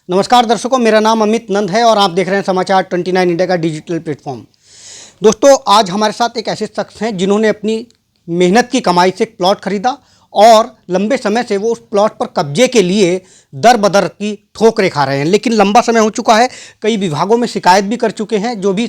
नमस्कार दर्शकों, मेरा नाम अमित नंद है और आप देख रहे हैं समाचार 29 इंडिया का डिजिटल प्लेटफॉर्म। दोस्तों, आज हमारे साथ एक ऐसे शख्स हैं जिन्होंने अपनी मेहनत की कमाई से एक प्लॉट खरीदा और लंबे समय से वो उस प्लॉट पर कब्जे के लिए दर बदर की ठोकरें खा रहे हैं। लेकिन लंबा समय हो चुका है, कई विभागों में शिकायत भी कर चुके हैं, जो भी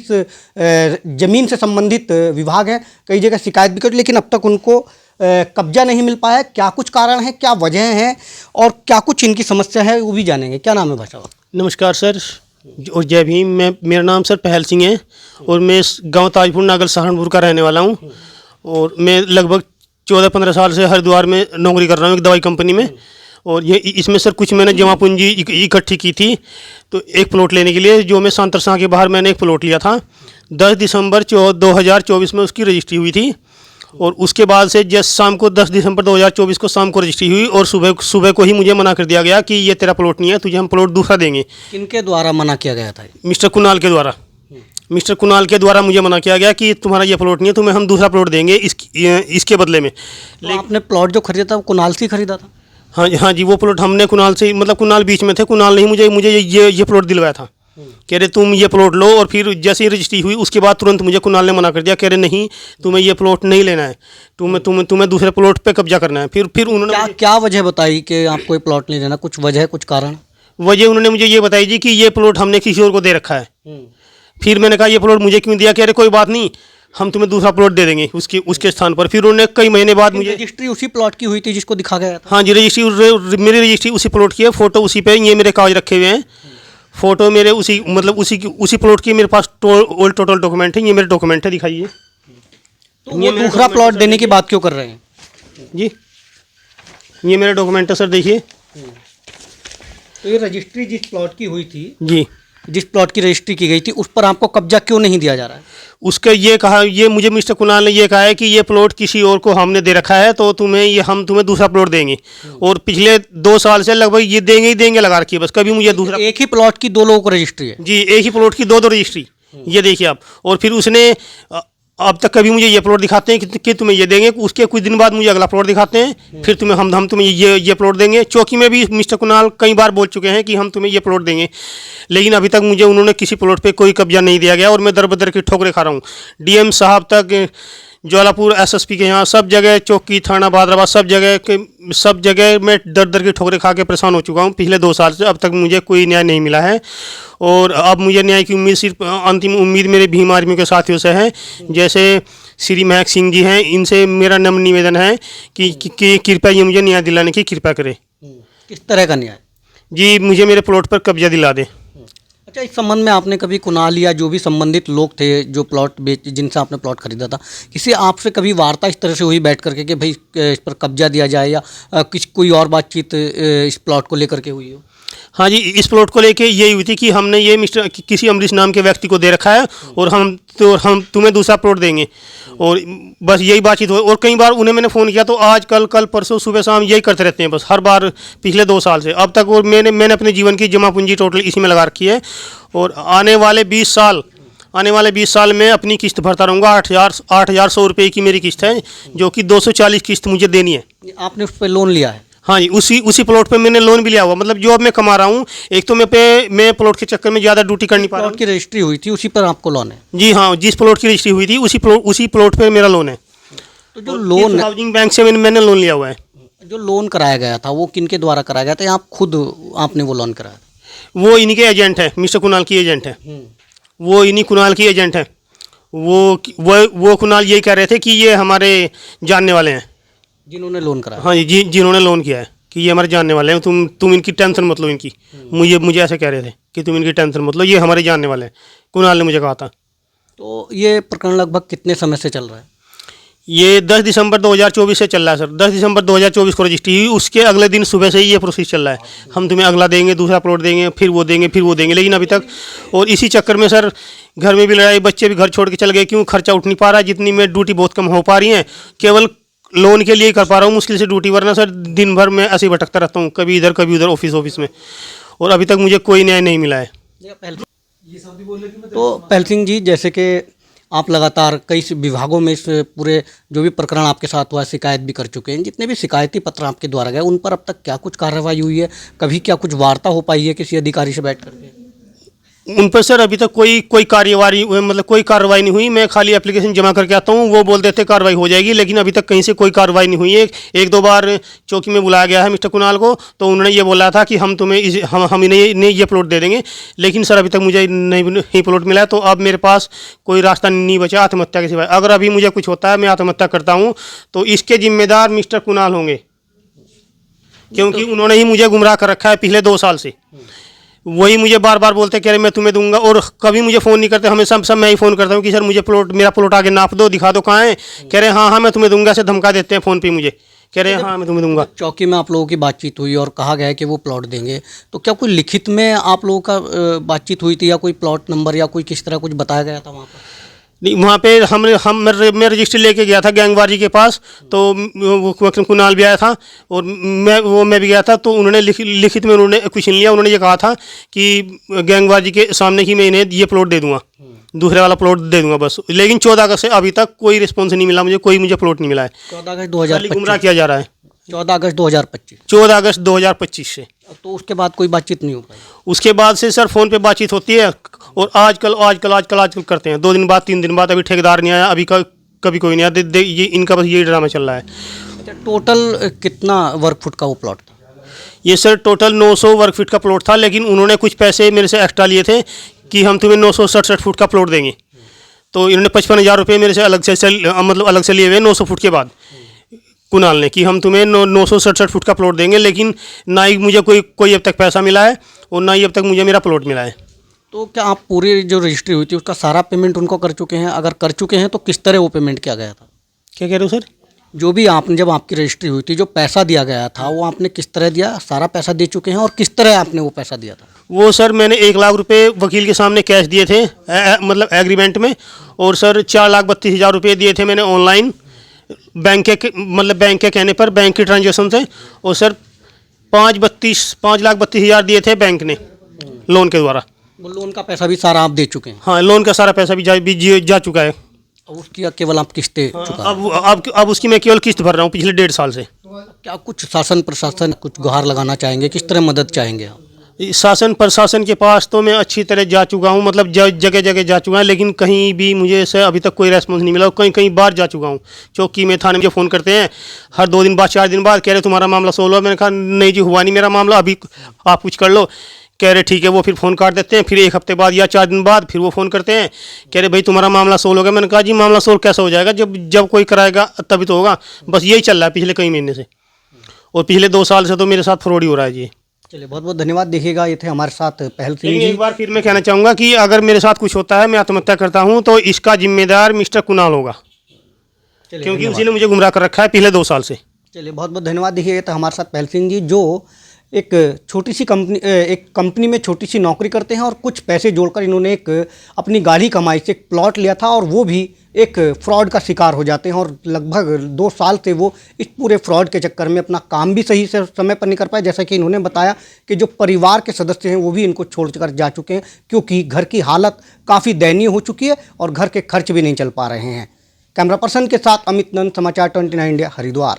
ज़मीन से संबंधित विभाग हैं, कई जगह शिकायत भी कर, लेकिन अब तक उनको कब्जा नहीं मिल पाया। क्या कुछ कारण है, क्या वजह है और क्या कुछ इनकी समस्या है, वो भी जानेंगे। क्या नाम है भाई साहब? नमस्कार सर और जय भीम। मेरा नाम सर पहल सिंह है और मैं गांव ताजपुर नागल सहारनपुर का रहने वाला हूं और मैं लगभग 14-15 साल से हरिद्वार में नौकरी कर रहा हूं एक दवाई कंपनी में। और ये इसमें सर कुछ मैंने जमा पूंजी इकट्ठी की थी तो एक प्लॉट लेने के लिए, जो मैं सांतरसा के बाहर मैंने एक प्लॉट लिया था। 10 दिसंबर 2024 में उसकी रजिस्ट्री हुई थी और उसके बाद से जस्ट शाम को 10 दिसंबर 2024 को शाम को रजिस्ट्री हुई और सुबह को ही मुझे मना कर दिया गया कि ये तेरा प्लॉट नहीं है, तुझे हम प्लॉट दूसरा देंगे। किनके द्वारा मना किया गया था? मिस्टर कुणाल के द्वारा। मिस्टर कुणाल के द्वारा मुझे मना किया गया कि तुम्हारा ये प्लॉट नहीं है, तुम्हें हम दूसरा प्लॉट देंगे इसके बदले में। तो आपने प्लॉट जो खरीदा था वो कुणाल से ही खरीदा था? हाँ जी, वो प्लॉट हमने कुणाल से, मतलब कुणाल बीच में थे, कुणाल नहीं मुझे ये प्लॉट दिलवाया था। कह रहे तुम ये प्लॉट लो, और फिर जैसे ही रजिस्ट्री हुई उसके बाद तुरंत मुझे कुणाल ने मना कर दिया। कह रहे नहीं, तुम्हें ये प्लॉट नहीं लेना है, तुम्हें दूसरे प्लॉट पे कब्जा करना है। फिर उन्होंने क्या वजह बताई कि आपको ये प्लॉट नहीं लेना? कुछ वजह, कुछ कारण? वजह उन्होंने मुझे ये बताई जी कि ये प्लॉट हमने किसी और को दे रखा है। फिर मैंने कहा ये प्लॉट मुझे क्यों दिया? कह रहे कोई बात नहीं, हम तुम्हें दूसरा प्लॉट दे देंगे उसके स्थान पर। फिर उन्होंने कई महीने बाद मुझे रजिस्ट्री उसी प्लॉट की हुई थी जिसको दिखा गया था? हाँ जी, मेरी रजिस्ट्री उसी प्लॉट की है, फोटो उसी पे, ये मेरे कागज रखे हुए हैं, फोटो मेरे उसी प्लॉट की मेरे पास टोटल डॉक्यूमेंट है। ये मेरे डॉक्यूमेंट है, दिखाइए। तो ये दूसरा प्लॉट देने की बात क्यों कर रहे हैं जी? ये मेरे डॉक्यूमेंट है सर, देखिए। तो ये रजिस्ट्री जिस प्लॉट की हुई थी जी, जिस प्लॉट की रजिस्ट्री की गई थी उस पर आपको कब्जा क्यों नहीं दिया जा रहा है? उसका ये मुझे मिस्टर कुणाल ने ये कहा है कि ये प्लॉट किसी और को हमने दे रखा है, तो हम तुम्हें दूसरा प्लॉट देंगे। और पिछले 2 साल से लगभग ये देंगे ही देंगे लगा रखी है, बस कभी मुझे दूसरा। एक ही प्लॉट की 2 लोगों को रजिस्ट्री है? जी, एक ही प्लॉट की 2 रजिस्ट्री, ये देखिए आप। और फिर उसने अब तक कभी मुझे ये प्लॉट दिखाते हैं कि तुम्हें ये देंगे, उसके कुछ दिन बाद मुझे अगला प्लॉट दिखाते हैं, फिर हम तुम्हें ये प्लॉट देंगे। चौकी में भी मिस्टर कुणाल कई बार बोल चुके हैं कि हम तुम्हें ये प्लॉट देंगे, लेकिन अभी तक मुझे उन्होंने किसी प्लॉट पे कोई कब्जा नहीं दिया गया और मैं दर बदर की ठोकरें खा रहा हूँ। डीएम साहब तक, ज्वालापुर एसएसपी के यहाँ, सब जगह, चौकी, थाना, भादराबाद, सब जगह मैं दर की ठोकरें खा के परेशान हो चुका हूँ पिछले 2 साल से। अब तक मुझे कोई न्याय नहीं मिला है और अब मुझे न्याय की उम्मीद, सिर्फ अंतिम उम्मीद मेरे भीम आर्मी के साथियों से है, जैसे श्री महक सिंह जी हैं। इनसे मेरा नम्र निवेदन है कि कृपया ये मुझे न्याय दिलाने की कृपा करें। किस तरह का न्याय? जी, मुझे मेरे प्लॉट पर कब्जा दिला दें। अच्छा, इस संबंध में आपने कभी कुणाल या जो भी संबंधित लोग थे जो प्लॉट जिनसे आपने प्लॉट खरीदा था, किसी आपसे कभी वार्ता इस तरह से हुई बैठ करके कि भाई इस पर कब्जा दिया जाए, या कोई और बातचीत इस प्लॉट को लेकर के हुई हो? हाँ जी, इस प्लॉट को लेके यही हुई थी कि हमने ये किसी अमरीश नाम के व्यक्ति को दे रखा है और हम तुम्हें दूसरा प्लॉट देंगे, और बस यही बातचीत हो। और कई बार उन्हें मैंने फ़ोन किया तो आज कल परसों सुबह शाम यही करते रहते हैं बस, हर बार पिछले 2 साल से अब तक। और मैंने अपने जीवन की जमा पूंजी टोटल इसी में लगा रखी है और आने वाले 20 साल में अपनी किस्त भरता रहूँगा। 8,100 रुपये की मेरी किस्त है, जो कि 240 किस्त मुझे देनी है। आपने उस पर लोन लिया है? हाँ जी, उसी प्लॉट पे मैंने लोन भी लिया हुआ। मतलब जो अब मैं कमा रहा हूँ, एक तो मैं प्लॉट के चक्कर में ज़्यादा ड्यूटी कर नहीं पा रहा हूँ। प्लॉट की रजिस्ट्री हुई थी उसी पर आपको लोन है? जी हाँ, जिस प्लॉट की रजिस्ट्री हुई थी उसी प्लॉट पे मेरा लोन है। तो जो लोन हाउसिंग बैंक से मैंने लोन लिया हुआ है। जो लोन कराया गया था वो किनके द्वारा कराया गया था, या आप खुद आपने वो लोन कराया? वो इन्हीं के एजेंट है, मिस्टर कुणाल की एजेंट है। वो इन्हीं कुणाल की एजेंट है। वो कुणाल यही कह रहे थे कि ये हमारे जानने वाले हैं, जिन्होंने लोन कराया। हाँ जी, जिन्होंने लोन किया है, कि ये हमारे जानने वाले हैं, तुम इनकी टेंशन मत लो इनकी। मुझे ऐसे कह रहे थे कि तुम इनकी टेंशन मत लो, ये हमारे जानने वाले हैं, कुणाल ने मुझे कहा था। तो ये प्रकरण लगभग कितने समय से चल रहा है? ये 10 दिसंबर 2024 से चल रहा है सर। 10 दिसंबर 2024 को रजिस्ट्री हुई, उसके अगले दिन सुबह से ही ये प्रोसेस चल रहा है। हम तुम्हें अगला देंगे, दूसरा प्लॉट देंगे, फिर वो देंगे, लेकिन अभी तक। और इसी चक्कर में सर घर में भी लड़ाई, बच्चे भी घर छोड़ के चल गए, क्यों खर्चा उठ नहीं पा रहा, जितनी में ड्यूटी बहुत कम हो पा रही है, केवल लोन के लिए कर पा रहा हूँ मुश्किल से ड्यूटी, वरना सर दिन भर मैं ऐसे ही भटकता रहता हूँ, कभी इधर कभी उधर, ऑफिस में, और अभी तक मुझे कोई न्याय नहीं मिला है। तो पहल सिंह जी, जैसे कि आप लगातार कई विभागों में इस पूरे जो भी प्रकरण आपके साथ हुआ शिकायत भी कर चुके हैं। जितने भी शिकायती पत्र आपके द्वारा गए उन पर अब तक क्या कुछ कार्रवाई हुई है? कभी क्या कुछ वार्ता हो पाई है किसी अधिकारी से बैठ करके? उन पर सर अभी तक कोई कार्यवाही मतलब कोई कार्रवाई नहीं हुई। मैं खाली एप्लीकेशन जमा करके आता हूँ, वो बोल देते हैं कार्रवाई हो जाएगी, लेकिन अभी तक कहीं से कोई कार्रवाई नहीं हुई है। एक दो बार चौकी में बुलाया गया है मिस्टर कुणाल को, तो उन्होंने ये बोला था कि हम तुम्हें हम इन्हें ये प्लॉट दे देंगे, लेकिन सर अभी तक मुझे नहीं प्लॉट मिला है। तो अब मेरे पास कोई रास्ता नहीं बचा आत्महत्या के सिवाय। अगर अभी मुझे कुछ होता है, मैं आत्महत्या करता हूँ, तो इसके जिम्मेदार मिस्टर कुणाल होंगे, क्योंकि उन्होंने ही मुझे गुमराह कर रखा है पिछले 2 साल से। वही मुझे बार बार बोलते कह रहे मैं तुम्हें दूंगा, और कभी मुझे फ़ोन नहीं करते, हमेशा सब मैं ही फ़ोन करता हूँ कि सर मुझे मेरा प्लॉट आगे नाप दो, दिखा दो कहाँ है। कह रहे हाँ मैं तुम्हें दूंगा, ऐसे धमका देते हैं फ़ोन पे मुझे, कह रहे हैं हाँ मैं तुम्हें दूंगा। चौकी में आप लोगों की बातचीत हुई और कहा गया है कि वो प्लॉट देंगे, तो क्या कोई लिखित में आप लोगों का बातचीत हुई थी, या कोई प्लॉट नंबर या कोई किस तरह कुछ बताया गया था वहाँ पर? नहीं, वहाँ पे मैं रजिस्ट्री लेके गया था गैंगवार जी के पास, तो वो कुणाल भी आया था और मैं भी गया था। तो उन्होंने लिखित में उन्होंने क्वेश्चन लिया। उन्होंने ये कहा था कि गैंगवार जी के सामने कि मैं इन्हें ये प्लॉट दे दूंगा, दूसरे वाला प्लॉट दे दूंगा बस। लेकिन 14 अगस्त से अभी तक कोई रिस्पॉन्स नहीं मिला मुझे, कोई मुझे प्लॉट नहीं मिला है। 14 अगस्त 2025 गुमराह किया जा रहा है। 14 अगस्त 2025 14 अगस्त 2025 से। तो उसके बाद कोई बातचीत नहीं हो पाई? उसके बाद से सर फ़ोन पे बातचीत होती है, और आजकल करते हैं। 2 दिन बाद 3 दिन बाद। अभी ठेकेदार नहीं आया, अभी कभी कोई नहीं आया। ये इनका बस यही ड्रामा चल रहा है। अच्छा, टोटल कितना वर्ग फुट का वो प्लॉट था? ये सर टोटल 900 वर्ग फीट का प्लॉट था, लेकिन उन्होंने कुछ पैसे मेरे से एक्स्ट्रा लिए थे कि हम तुम्हें 967 फुट का प्लॉट देंगे। तो इन्होंने 55,000 रुपये मेरे से अलग से लिए हुए 900 फुट के बाद कुणाल ने, कि हम तुम्हें 967 फुट का प्लॉट देंगे, लेकिन ना ही मुझे कोई अब तक पैसा मिला है, और ना ही अब तक मुझे मेरा प्लॉट मिला है। तो क्या आप पूरी जो रजिस्ट्री हुई थी उसका सारा पेमेंट उनको कर चुके हैं? अगर कर चुके हैं तो किस तरह वो पेमेंट किया गया था? क्या कह रहे हो सर? जो भी आपने, जब आपकी रजिस्ट्री हुई थी, जो पैसा दिया गया था वो आपने किस तरह दिया? सारा पैसा दे चुके हैं, और किस तरह आपने वो पैसा दिया था? वो सर मैंने 1 लाख रुपए वकील के सामने कैश दिए थे, मतलब एग्रीमेंट में, और सर 4,32,000 रुपये दिए थे मैंने ऑनलाइन बैंक के कहने पर, बैंक के ट्रांजेक्शन से। और सर 5,32,000 दिए थे बैंक ने लोन के द्वारा। वो लोन का पैसा भी सारा आप दे चुके हैं? हाँ, लोन का सारा पैसा भी जा चुका है। और उसकी केवल आप किस्तें चुका? अब उसकी मैं केवल किस्त भर रहा हूँ पिछले 1.5 साल से। क्या कुछ शासन प्रशासन कुछ गुहार लगाना चाहेंगे? किस तरह मदद चाहेंगे आप? शासन प्रशासन के पास तो मैं अच्छी तरह जा चुका हूँ, मतलब जगह जगह जा चुका है, लेकिन कहीं भी मुझे से अभी तक कोई रेस्पॉन्स नहीं मिला। कई बार जा चुका हूँ चौकी में, थाने में फ़ोन करते हैं हर 2 दिन बाद 4 दिन बाद, कह रहे तुम्हारा मामला सोल्व हुआ। मैंने कहा नहीं जी, हुआ नहीं मेरा मामला, अभी आप कुछ कर लो। कह रहे ठीक है। वो फिर फ़ोन काट देते हैं, फिर 1 हफ्ते बाद या 4 दिन बाद फिर वो फ़ोन करते हैं, कह रहे भाई तुम्हारा मामला सोल्व हो गया। मैंने कहा जी मामला सोल्व कैसे हो जाएगा, जब कोई कराएगा तभी तो होगा। बस यही चल रहा है पिछले कई महीने से, और पिछले 2 साल से तो मेरे साथ फ्रॉड ही हो रहा है जी। चलिए, बहुत बहुत धन्यवाद। देखिएगा, ये थे हमारे साथ पहल सिंह जी। एक बार फिर मैं कहना चाहूँगा कि अगर मेरे साथ कुछ होता है, मैं आत्महत्या करता हूँ, तो इसका जिम्मेदार मिस्टर कुणाल होगा, क्योंकि उसी ने मुझे गुमराह कर रखा है पिछले 2 साल से। चलिए, बहुत बहुत धन्यवाद। देखिए, ये तो हमारे साथ पहल सिंह जी, जो एक छोटी सी कंपनी में छोटी सी नौकरी करते हैं, और कुछ पैसे जोड़कर इन्होंने एक अपनी गाढ़ी कमाई से एक प्लॉट लिया था, और वो भी एक फ्रॉड का शिकार हो जाते हैं। और लगभग 2 साल से वो इस पूरे फ्रॉड के चक्कर में अपना काम भी सही से समय पर नहीं कर पाए। जैसा कि इन्होंने बताया कि जो परिवार के सदस्य हैं वो भी इनको छोड़कर जा चुके हैं, क्योंकि घर की हालत काफ़ी दयनीय हो चुकी है और घर के खर्च भी नहीं चल पा रहे हैं। कैमरा पर्सन के साथ अमित नंद, समाचार 29 इंडिया, हरिद्वार।